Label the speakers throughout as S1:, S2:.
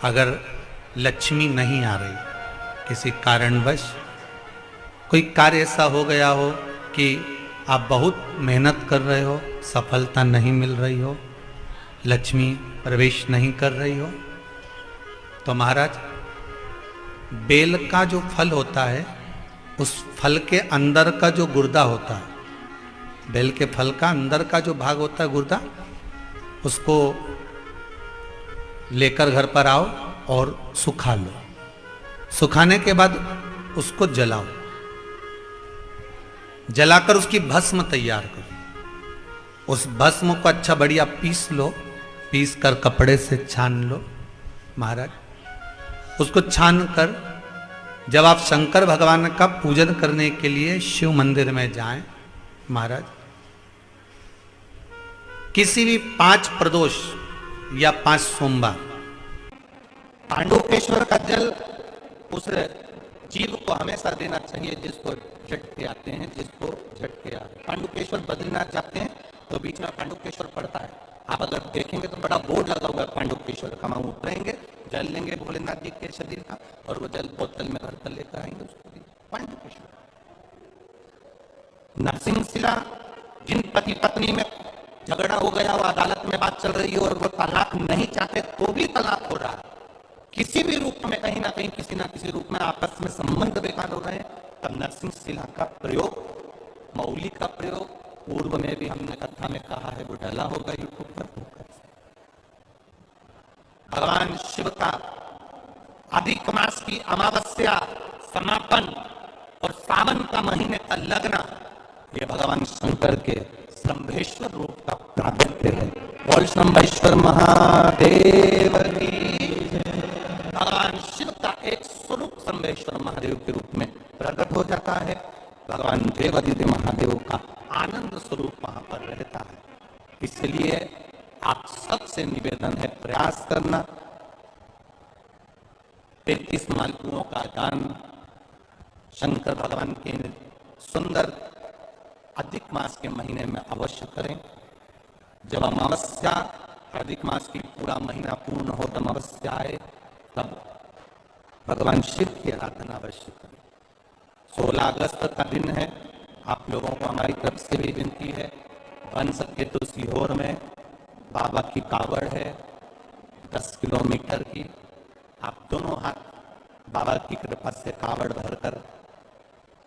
S1: अगर लक्ष्मी नहीं आ रही, किसी कारणवश कोई कार्य ऐसा हो गया हो कि आप बहुत मेहनत कर रहे हो, सफलता नहीं मिल रही हो, लक्ष्मी प्रवेश नहीं कर रही हो, तो महाराज बेल का जो फल होता है, उस फल के अंदर का जो गुर्दा होता है, बेल के फल का अंदर का जो भाग होता है गुर्दा, उसको लेकर घर पर आओ और सुखा लो। सुखाने के बाद उसको जलाओ, जलाकर उसकी भस्म तैयार करो। उस भस्म को अच्छा बढ़िया पीस लो, पीस कर कपड़े से छान लो महाराज। उसको छान कर जब आप शंकर भगवान का पूजन करने के लिए शिव मंदिर में जाएं महाराज, किसी भी 5 प्रदोष या 5 सोमवार
S2: पांडुकेश्वर का जल उस जीव को हमेशा देना चाहिए जिसको झटके आते हैं, जिसको झटके आते हैं। पांडुकेश्वर बद्रीनाथ जाते हैं तो बीच में पांडुकेश्वर पड़ता है, आप अगर देखेंगे तो बड़ा बोर्ड लगा हुआ है पांडुकेश्वर का। वहां उतरेंगे, जल लेंगे भोलेनाथ जी के शरीर का और वो जल बोतल में घर पर लेकर आएंगे उसको। पांडुकेश्वर नरसिंहशिला, जिन पति पत्नी में झगड़ा हो गया, वो अदालत में बात चल रही है और वो तलाक नहीं चाहते तो भी तलाक हो रहा है, किसी भी रूप में कहीं ना कहीं किसी ना किसी रूप में आपस में संबंध बेकार हो रहे हैं, तब नरसिंहशिला का प्रयोग, मौली का प्रयोग पूर्व में भी हमने कथा में कहा है, वो डला होगा यूट्यूब पर। भगवान शिव का अधिक मास की अमावस्या समापन और सावन का महीने का लगना, ये भगवान शंकर के शंभेश्वर रूप का प्रागट्य है। बोल शंभेश्वर महादेव की। भगवान शिव का एक स्वरूप शंभेश्वर महादेव के रूप में प्रकट हो जाता है। भगवान देवादिदेव महादेव का आनंद स्वरूप वहां पर रहता है। इसलिए आप सबसे निवेदन है, प्रयास करना, 33 मालपुओं का दान शंकर भगवान के सुंदर अधिक मास के महीने में अवश्य करें। जब अमावस्या अधिक मास की पूरा महीना पूर्ण हो, तब अमावस्या आए, तब भगवान शिव की आराधना अवश्य करें। 16 अगस्त का दिन है, आप लोगों को हमारी तरफ से भी विनती है, बन सके तो सीहोर में बाबा की कावड़ है 10 किलोमीटर की, आप दोनों हाथ बाबा की कृपा से कावड़ भरकर,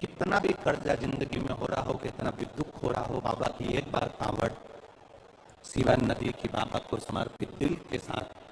S2: कितना भी कर्जा जिंदगी में हो रहा हो, कितना भी दुख हो रहा हो, बाबा की एक बार कावड़ सीवन नदी की बाबा को समर्पित दिल के साथ